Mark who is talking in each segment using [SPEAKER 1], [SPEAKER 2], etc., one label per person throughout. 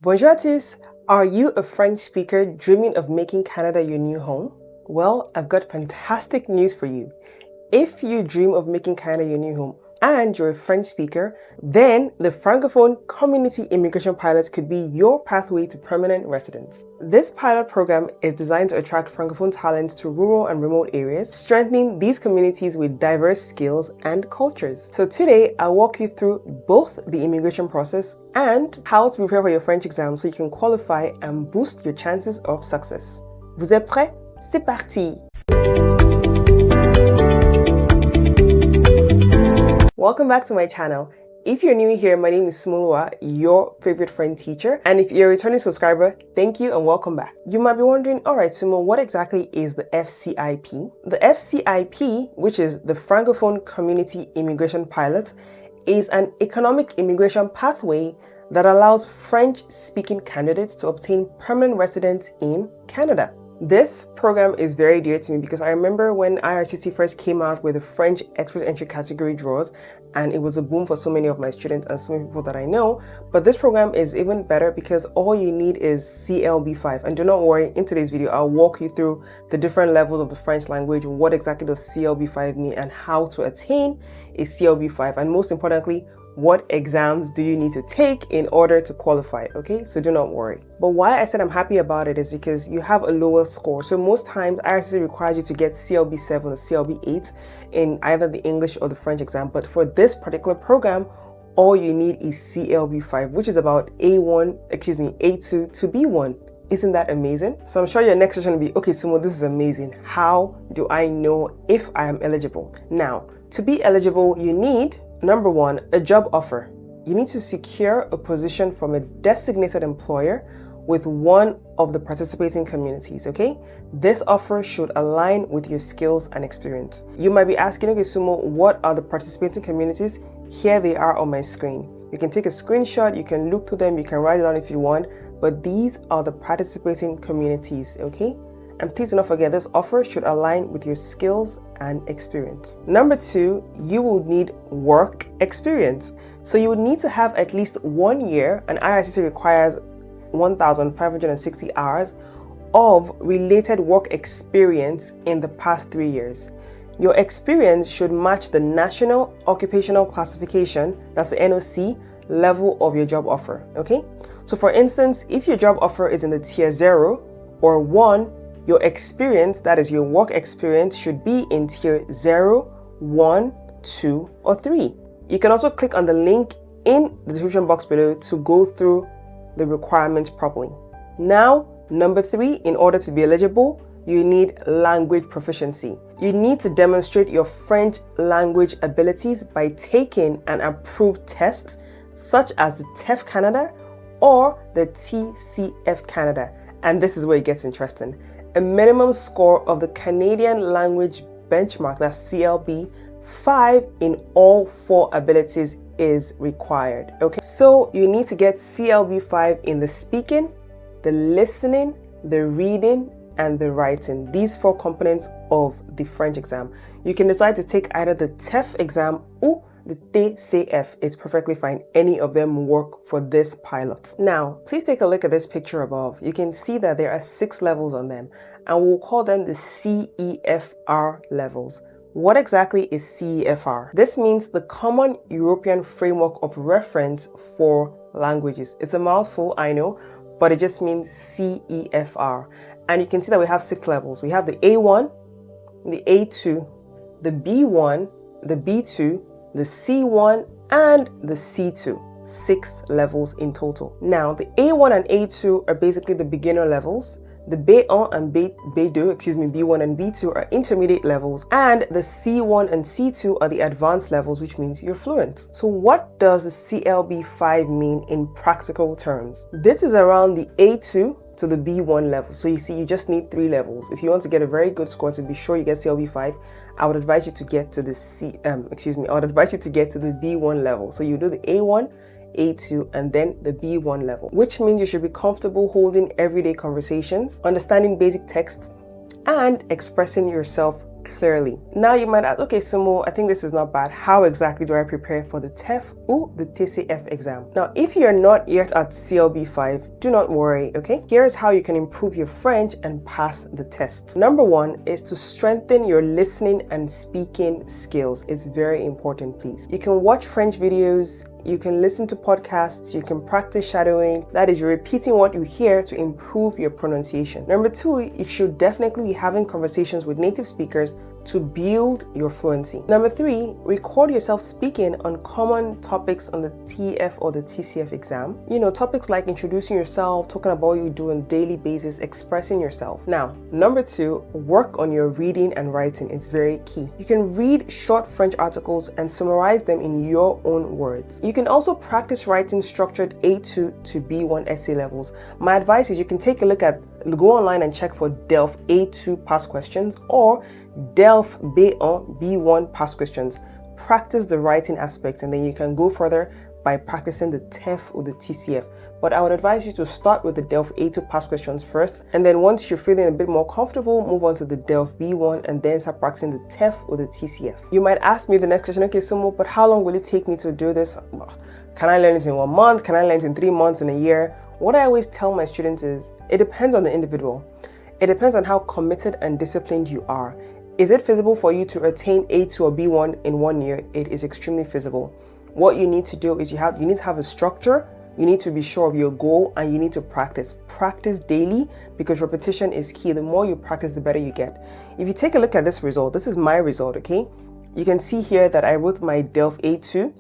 [SPEAKER 1] Bonjour à tous! Are you a French speaker dreaming of making Canada your new home? Well, I've got fantastic news for you. If you dream of making Canada your new home and you're a French speaker, then the Francophone Community Immigration Pilot could be your pathway to permanent residence. This pilot program is designed to attract Francophone talent to rural and remote areas, strengthening these communities with diverse skills and cultures. So today, I'll walk you through both the immigration process and how to prepare for your French exam so you can qualify and boost your chances of success. Vous êtes prêts? C'est parti! Welcome back to my channel. If you're new here, my name is Smulwa, your favorite French teacher. And if you're a returning subscriber, thank you and welcome back. You might be wondering, all right, Sumo, what exactly is the FCIP? The FCIP, which is the Francophone Community Immigration Pilot, is an economic immigration pathway that allows French-speaking candidates to obtain permanent residence in Canada. This program is very dear to me because I remember when IRCC first came out with the French Express Entry category draws, and it was a boom for so many of my students and so many people that I know. But this program is even better because all you need is CLB5. And do not worry, in today's video, I'll walk you through the different levels of the French language, what exactly does CLB5 mean, and how to attain a CLB5. And most importantly, what exams do you need to take in order to qualify, okay? So do not worry. But why I said I'm happy about it is because you have a lower score. So most times IRCC requires you to get CLB7 or CLB8 in either the English or the French exam. But for this particular program, all you need is CLB5, which is about A2 to B1. Isn't that amazing? So I'm sure your next question will be, okay, Sumo, this is amazing. How do I know if I am eligible? Now, to be eligible, you need number one, a job offer. You need to secure a position from a designated employer with one of the participating communities, okay? This offer should align with your skills and experience. You might be asking, okay, Sumo, what are the participating communities? Here they are on my screen. You can take a screenshot, you can look through them, you can write it down if you want, but these are the participating communities, okay? And please do not forget, this offer should align with your skills and experience. Number two, you will need work experience. So you would need to have at least 1 year, and IRCC requires 1,560 hours of related work experience in the past 3 years. Your experience should match the National Occupational Classification, that's the NOC, level of your job offer, okay? So for instance, if your job offer is in the tier 0 or 1, your experience, that is your work experience, should be in tier 0, 1, 2, or 3. You can also click on the link in the description box below to go through the requirements properly. Now, number 3, in order to be eligible, you need language proficiency. You need to demonstrate your French language abilities by taking an approved test, such as the TEF Canada or the TCF Canada. And this is where it gets interesting. A minimum score of the Canadian language benchmark, that's CLB 5 in all 4 abilities is required, okay? So you need to get CLB 5 in the speaking, the listening, the reading, and the writing. These 4 components of the French exam. You can decide to take either the TEF exam or the TCF. It's perfectly fine. Any of them will work for this pilot. Now, please take a look at this picture above. You can see that there are 6 levels on them, and we'll call them the CEFR levels. What exactly is CEFR? This means the Common European Framework of Reference for Languages. It's a mouthful, I know, but it just means CEFR. And you can see that we have 6 levels. We have the A1, the A2, the B1, the B2, the C1, and the C2. 6 levels in total. Now, the A1 and A2 are basically the beginner levels. The B1 and B1 and B2 are intermediate levels, and the C1 and C2 are the advanced levels, which means you're fluent. So what does the CLB5 mean in practical terms? This is around the A2 to the B1 level. So you see, you just need 3 levels. If you want to get a very good score to be sure you get CLB5, I would advise you to get to the B1 level. So you do the A1, A2, and then the B1 level, which means you should be comfortable holding everyday conversations, understanding basic text, and expressing yourself clearly. Now you might ask, okay, Sumo, I think this is not bad. How exactly do I prepare for the TEF or the TCF exam? Now, if you're not yet at CLB 5, do not worry, okay? Here's how you can improve your French and pass the tests. Number one is to strengthen your listening and speaking skills. It's very important, please. You can watch French videos, you can listen to podcasts, you can practice shadowing. That is, you're repeating what you hear to improve your pronunciation. Number two, you should definitely be having conversations with native speakers to build your fluency. Number three, record yourself speaking on common topics on the TF or the TCF exam. You know, topics like introducing yourself, talking about what you do on a daily basis, expressing yourself. Now, number two, work on your reading and writing. It's very key. You can read short French articles and summarize them in your own words. You can also practice writing structured A2 to B1 essay levels. My advice is you can take a look at, go online and check for DELF A2 past questions or DELF B1 past questions. Practice the writing aspects and then you can go further by practicing the TEF or the TCF. But I would advise you to start with the DELF A2 past questions first, and then once you're feeling a bit more comfortable, move on to the DELF B1 and then start practicing the TEF or the TCF. You might ask me the next question, okay, Sumo, but how long will it take me to do this? Can I learn it in 1 month? Can I learn it in 3 months, in a year? What I always tell my students is, it depends on the individual. It depends on how committed and disciplined you are. Is it feasible for you to attain A2 or B1 in 1 year? It is extremely feasible. What you need to do is you need to have a structure, you need to be sure of your goal, and you need to practice. Practice daily because repetition is key. The more you practice, the better you get. If you take a look at this result, this is my result, okay? You can see here that I wrote my DELF A2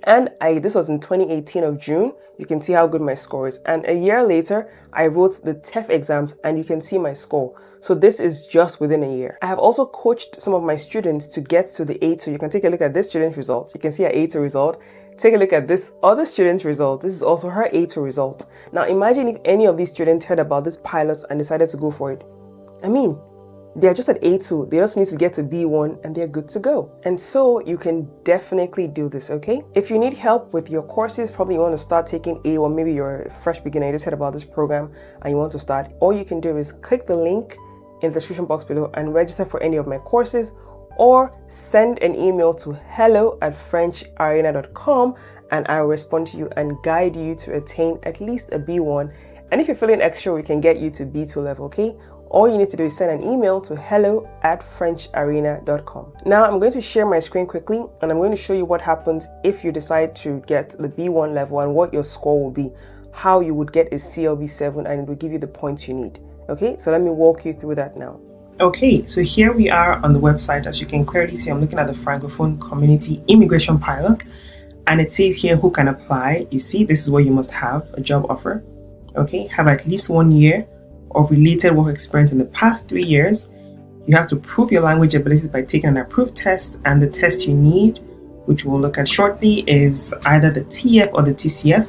[SPEAKER 1] and this was in 2018 of June. You can see how good my score is. And a year later, I wrote the TEF exams and you can see my score. So this is just within a year. I have also coached some of my students to get to the A2. You can take a look at this student's results. You can see her A2 result. Take a look at this other student's result. This is also her A2 result. Now imagine if any of these students heard about this pilot and decided to go for it. I mean, they're just at A2, they just need to get to B1 and they're good to go. And so you can definitely do this, okay? If you need help with your courses, probably you want to start taking A1, maybe you're a fresh beginner, you just heard about this program and you want to start, all you can do is click the link in the description box below and register for any of my courses, or send an email to hello@FrenchArena.com and I will respond to you and guide you to attain at least a B1. And if you're feeling extra, we can get you to B2 level, okay? All you need to do is send an email to hello@FrenchArena.com. Now I'm going to share my screen quickly and I'm going to show you what happens if you decide to get the B1 level and what your score will be, how you would get a CLB 7 and it will give you the points you need. Okay, so let me walk you through that now. Okay, so here we are on the website. As you can clearly see, I'm looking at the Francophone Community Immigration Pilot and it says here who can apply. You see, this is what you must have, a job offer. Okay, have at least 1 year of related work experience in the past 3 years. You have to prove your language ability by taking an approved test, and the test you need, which we'll look at shortly, is either the TF or the TCF.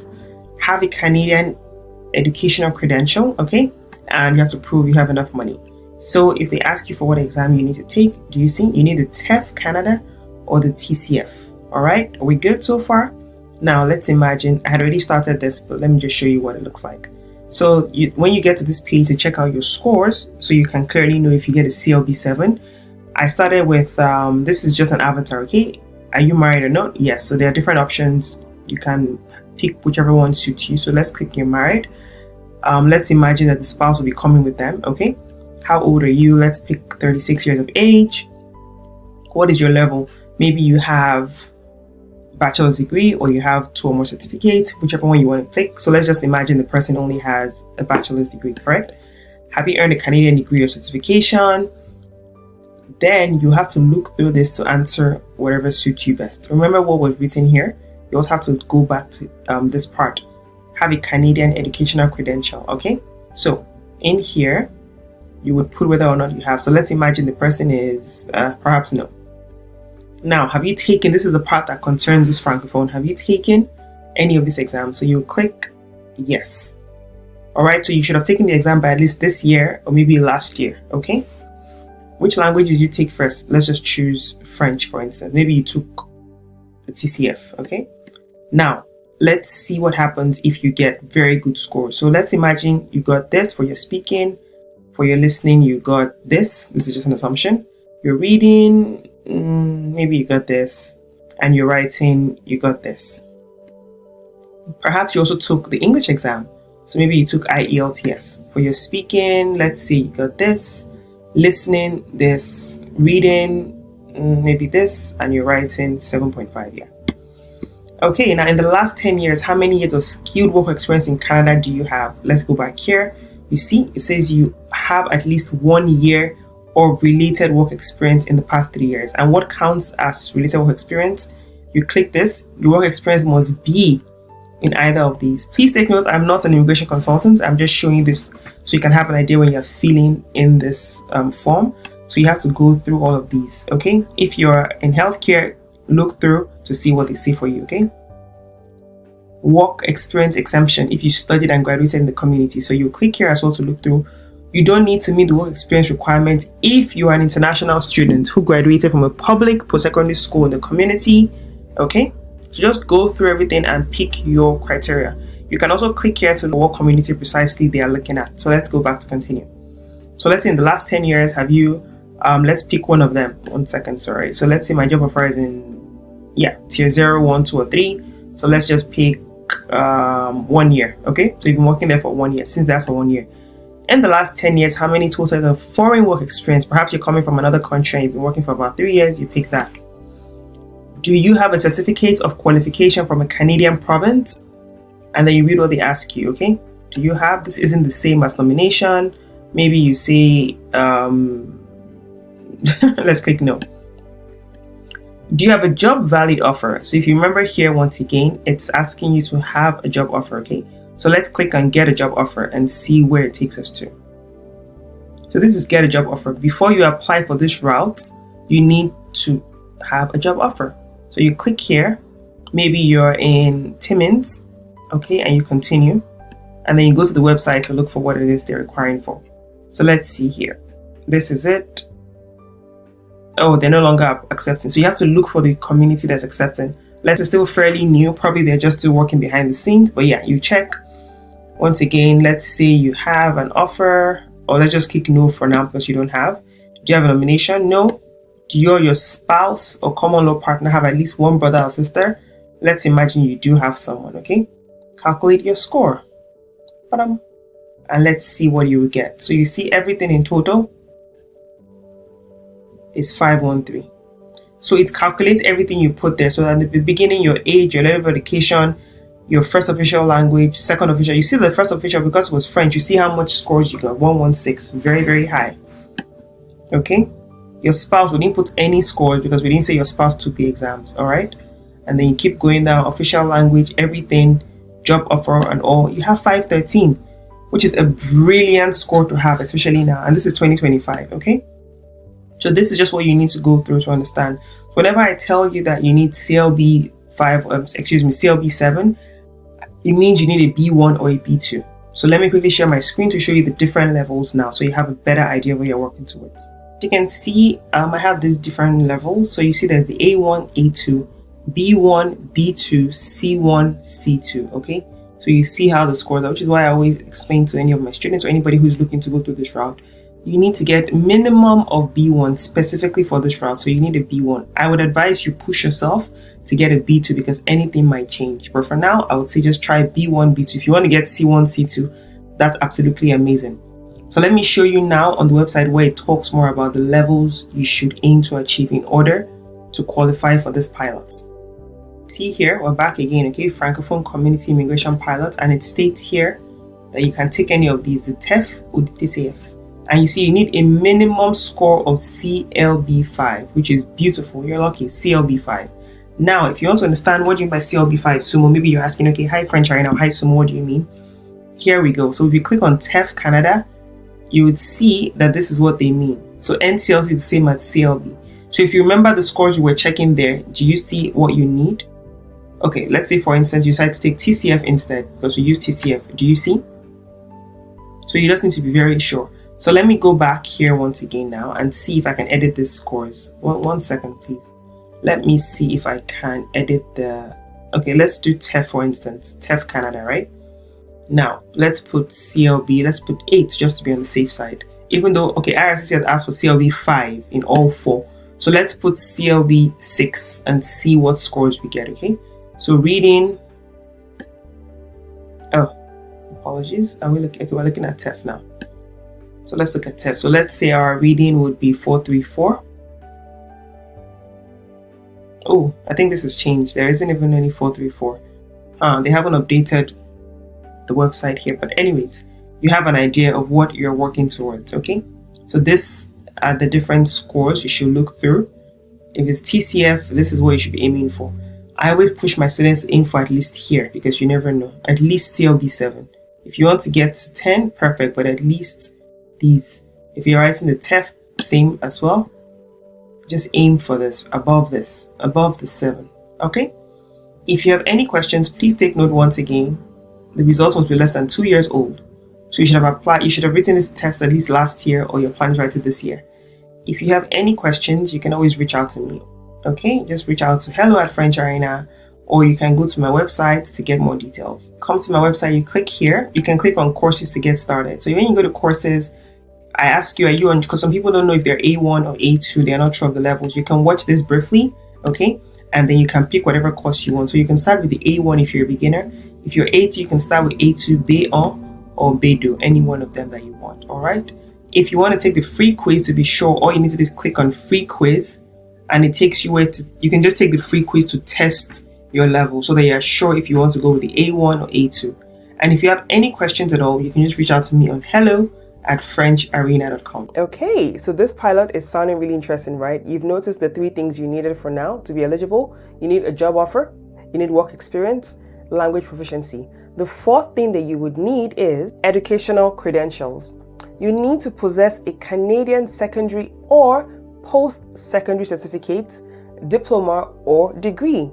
[SPEAKER 1] Have a Canadian educational credential, okay? And you have to prove you have enough money. So if they ask you for what exam you need to take, do you see? You need the TEF Canada or the TCF, all right? Are we good so far? Now let's imagine, I had already started this, but let me just show you what it looks like. So when you get to this page to check out your scores, so you can clearly know if you get a CLB 7, I started with, this is just an avatar, okay? Are you married or not? Yes, so there are different options. You can pick whichever one suits you. So let's click you're married. Let's imagine that the spouse will be coming with them, okay? How old are you? Let's pick 36 years of age. What is your level? Maybe you have bachelor's degree or you have 2 or more certificates, whichever one you want to click. So let's just imagine the person only has a bachelor's degree, correct? Have you earned a Canadian degree or certification? Then you have to look through this to answer whatever suits you best. Remember what was written here? You also have to go back to this part. Have a Canadian educational credential, okay? So in here, you would put whether or not you have. So let's imagine the person is perhaps no. Now, have you taken, this is the part that concerns this Francophone, have you taken any of these exams? So you click yes. All right, so you should have taken the exam by at least this year or maybe last year, okay? Which language did you take first? Let's just choose French, for instance. Maybe you took the TCF, okay? Now, let's see what happens if you get very good scores. So let's imagine you got this for your speaking, for your listening, you got this. This is just an assumption. You're reading, maybe you got this, and you're writing, you got this. Perhaps you also took the English exam. So maybe you took IELTS. For your speaking, let's see, you got this, listening, this, reading, maybe this, and you're writing 7.5, yeah. Okay, now in the last 10 years, how many years of skilled work experience in Canada do you have? Let's go back here. You see, it says you have at least 1 year of related work experience in the past 3 years. And what counts as related work experience? You click this, your work experience must be in either of these. Please take note, I'm not an immigration consultant. I'm just showing you this so you can have an idea when you're filling in this form. So you have to go through all of these, okay? If you're in healthcare, look through to see what they say for you, okay? Work experience exemption if you studied and graduated in the community. So you click here as well to look through. You don't need to meet the work experience requirement if you are an international student who graduated from a public post-secondary school in the community, okay? So just go through everything and pick your criteria. You can also click here to know what community precisely they are looking at. So let's go back to continue. So let's say in the last 10 years, have you, let's pick one of them. 1 second, sorry. So let's say my job offer is in, tier 0, 1, 2, or 3. So let's just pick 1 year, okay? So you've been working there for 1 year, since that's for 1 year. In the last 10 years, how many total of foreign work experience? Perhaps you're coming from another country and you've been working for about 3 years, you pick that. Do you have a certificate of qualification from a Canadian province? And then you read what they ask you, okay? Do you have, this isn't the same as nomination. Maybe you say, let's click no. Do you have a job valid offer? So if you remember here, once again, it's asking you to have a job offer, okay? So let's click on get a job offer and see where it takes us to. So this is get a job offer. Before you apply for this route, you need to have a job offer. So you click here, maybe you're in Timmins, okay, and you continue, and then you go to the website to look for what it is they're requiring for. So let's see here. This is it. Oh, they're no longer accepting. So you have to look for the community that's accepting. Let's say still fairly new. Probably they're just still working behind the scenes. But yeah, you check. Once again, let's say you have an offer, or let's just click no for now because you don't have. Do you have a nomination? No. Do you or your spouse or common law partner have at least one brother or sister? Let's imagine you do have someone, okay? Calculate your score. And let's see what you will get. So you see everything in total is 513. So it calculates everything you put there. So at the beginning, your age, your level of education, your first official language, second official. You see the first official, because it was French, you see how much scores you got. 116, very, very high. Okay? Your spouse, we didn't put any scores because we didn't say your spouse took the exams, all right? And then you keep going down, official language, everything, job offer and all. You have 513, which is a brilliant score to have, especially now. And this is 2025, okay? So this is just what you need to go through to understand. Whenever I tell you that you need CLB 7, it means you need a B1 or a B2. So let me quickly share my screen to show you the different levels now, so you have a better idea of what you're working towards. You can see I have these different levels. So you see there's the A1, A2, B1, B2, C1, C2, okay? So you see how the scores are, which is why I always explain to any of my students or anybody who's looking to go through this route, you need to get minimum of B1 specifically for this route. So you need a B1. I would advise you push yourself to get a B2 because anything might change. But for now, I would say just try B1, B2. If you want to get C1, C2, that's absolutely amazing. So let me show you now on the website where it talks more about the levels you should aim to achieve in order to qualify for this pilot. See here, we're back again, okay? Francophone Community Immigration Pilot, and it states here that you can take any of these, the TEF or the TCF. And you see you need a minimum score of CLB5, which is beautiful. You're lucky, CLB5. Now, if you want to understand what you mean by CLB5, Sumo, maybe you're asking, okay, hi FrenchArena, hi Sumo, what do you mean? Here we go. So if you click on TEF Canada, you would see that this is what they mean. So NCLC is the same as CLB. So if you remember the scores you were checking there, do you see what you need? Okay, let's say for instance, you decide to take TCF instead because we use TCF. Do you see? So you just need to be very sure. So let me go back here once again now and see if I can edit these scores. One second, please. Let me see if I can edit the... Okay, let's do TEF for instance. TEF Canada, right? Now, let's put CLB, let's put 8 just to be on the safe side. even though, okay, IRCC had asked for CLB 5 in all 4. So let's put CLB 6 and see what scores we get, okay? So reading, oh, apologies. Are we looking, okay, we're looking at TEF now. So let's look at TEF. So let's say our reading would be 434. Oh, I think this has changed. There isn't even any 434. They haven't updated the website here. But anyways, you have an idea of what you're working towards, okay? So this are the different scores you should look through. If it's TCF, this is what you should be aiming for. I always push my students in for at least here because you never know. At least CLB 7. If you want to get 10, perfect, but at least these. If you're writing the TEF, same as well. Just aim for this, above the 7, okay? If you have any questions, please take note once again. The results must be less than 2 years old. So you should have written this test at least last year, or your plan is to write it this year. If you have any questions, you can always reach out to me, okay? Just reach out to hello@FrenchArena, or you can go to my website to get more details. Come to my website, you click here, you can click on courses to get started. So when you go to courses, I ask you, are you on, because some people don't know if they're A1 or A2, they're not sure of the levels. You can watch this briefly, okay? And then you can pick whatever course you want. So you can start with the A1 if you're a beginner. If you're A2, you can start with A2, B1, or B2, any one of them that you want, all right? If you want to take the free quiz to be sure, all you need to do is click on free quiz, and it takes you where you can just take the free quiz to test your level so that you're sure if you want to go with the A1 or A2. And if you have any questions at all, you can just reach out to me on hello@FrenchArena.com. Okay, so this pilot is sounding really interesting, right? You've noticed the 3 things you needed for now to be eligible. You need a job offer, you need work experience, language proficiency. The 4th thing that you would need is educational credentials. You need to possess a Canadian secondary or post-secondary certificate, diploma, or degree.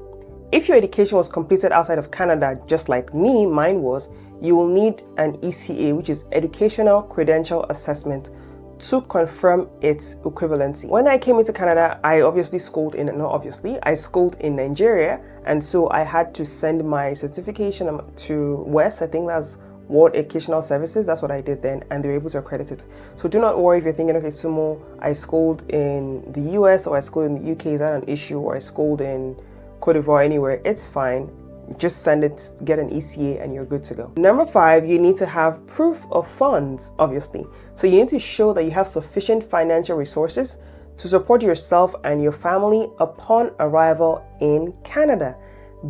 [SPEAKER 1] If your education was completed outside of Canada, just like me, mine was, you will need an ECA, which is Educational Credential Assessment, to confirm its equivalency. When I came into Canada, I schooled in Nigeria, and so I had to send my certification to WES, I think that's World Educational Services. That's what I did then, and they were able to accredit it. So do not worry if you're thinking, okay, Sumo, I schooled in the US or I schooled in the UK, is that an issue? Or I schooled in Cote d'Ivoire, anywhere, it's fine. Just send it, get an ECA, and you're good to go. Number 5, you need to have proof of funds, obviously. So you need to show that you have sufficient financial resources to support yourself and your family upon arrival in Canada.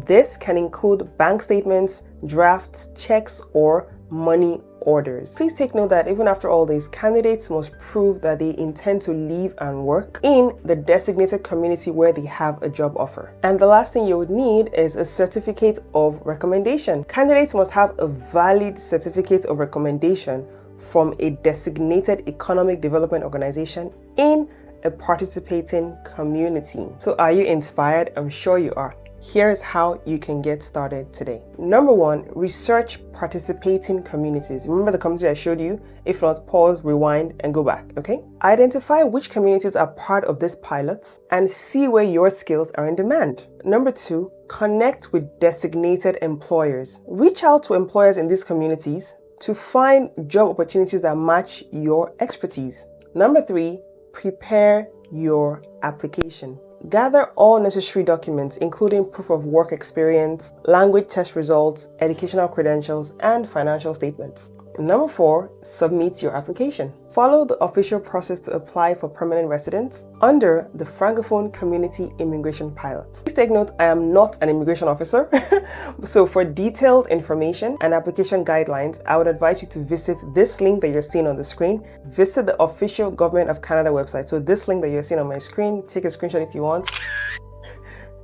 [SPEAKER 1] This can include bank statements, drafts, checks, or money orders. Please take note that even after all this, candidates must prove that they intend to live and work in the designated community where they have a job offer. And the last thing you would need is a certificate of recommendation. Candidates must have a valid certificate of recommendation from a designated economic development organization in a participating community. So are you inspired? I'm sure you are. Here's how you can get started today. Number 1, research participating communities. Remember the community I showed you? If not, pause, rewind, and go back, okay? Identify which communities are part of this pilot and see where your skills are in demand. Number 2, connect with designated employers. Reach out to employers in these communities to find job opportunities that match your expertise. Number 3, prepare your application. Gather all necessary documents, including proof of work experience, language test results, educational credentials, and financial statements. Number 4, submit your application. Follow the official process to apply for permanent residence under the Francophone Community Immigration Pilot. Please take note, I am not an immigration officer. So for detailed information and application guidelines, I would advise you to visit this link that you're seeing on the screen. Visit the official Government of Canada website. So this link that you're seeing on my screen, take a screenshot if you want.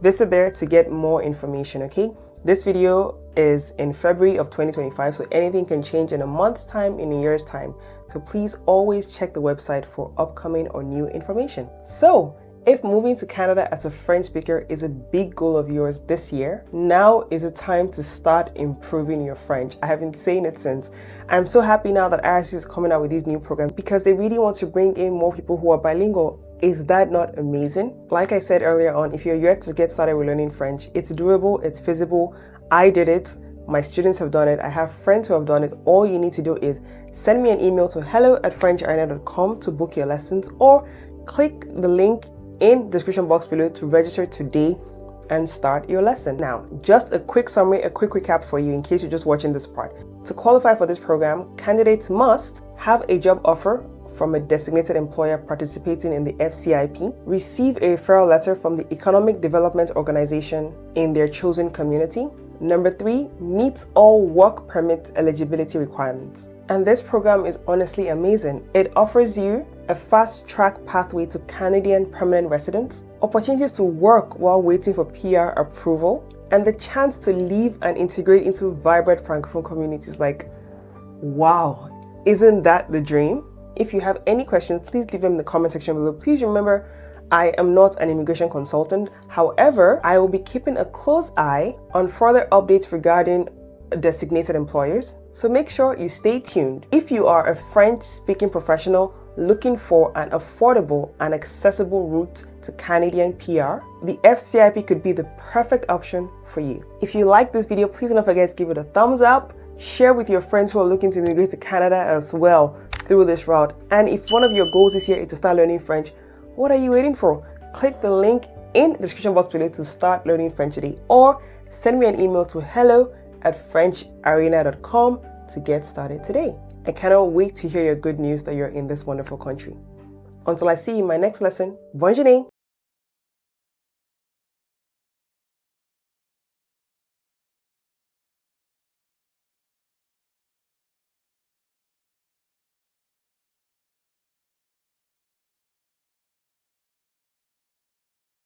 [SPEAKER 1] Visit there to get more information, okay? This video is in February of 2025, so anything can change in a month's time, in a year's time. So please always check the website for upcoming or new information. So if moving to Canada as a French speaker is a big goal of yours this year, now is the time to start improving your French. I have been saying it since. I'm so happy now that IRC is coming out with these new programs because they really want to bring in more people who are bilingual. Is that not amazing? Like I said earlier on, if you're yet to get started with learning French, it's doable, it's feasible. I did it. My students have done it. I have friends who have done it. All you need to do is send me an email to hello@FrenchArena.com to book your lessons, or click the link in the description box below to register today and start your lesson. Now, just a quick summary, a quick recap for you in case you're just watching this part. To qualify for this program, candidates must have a job offer from a designated employer participating in the FCIP, receive a referral letter from the Economic Development Organization in their chosen community. Number 3, meet all work permit eligibility requirements. And this program is honestly amazing. It offers you a fast-track pathway to Canadian permanent residence, opportunities to work while waiting for PR approval, and the chance to live and integrate into vibrant Francophone communities. Like, wow, isn't that the dream? If you have any questions, please leave them in the comment section below. Please remember, I am not an immigration consultant. However, I will be keeping a close eye on further updates regarding designated employers. So make sure you stay tuned. If you are a French-speaking professional looking for an affordable and accessible route to Canadian PR, the FCIP could be the perfect option for you. If you like this video, please don't forget to give it a thumbs up. Share with your friends who are looking to immigrate to Canada as well through this route. And if one of your goals this year is to start learning French, what are you waiting for? Click the link in the description box below to start learning French today, or send me an email to hello@FrenchArena.com to get started today. I cannot wait to hear your good news that you're in this wonderful country. Until I see you in my next lesson, bonne journée!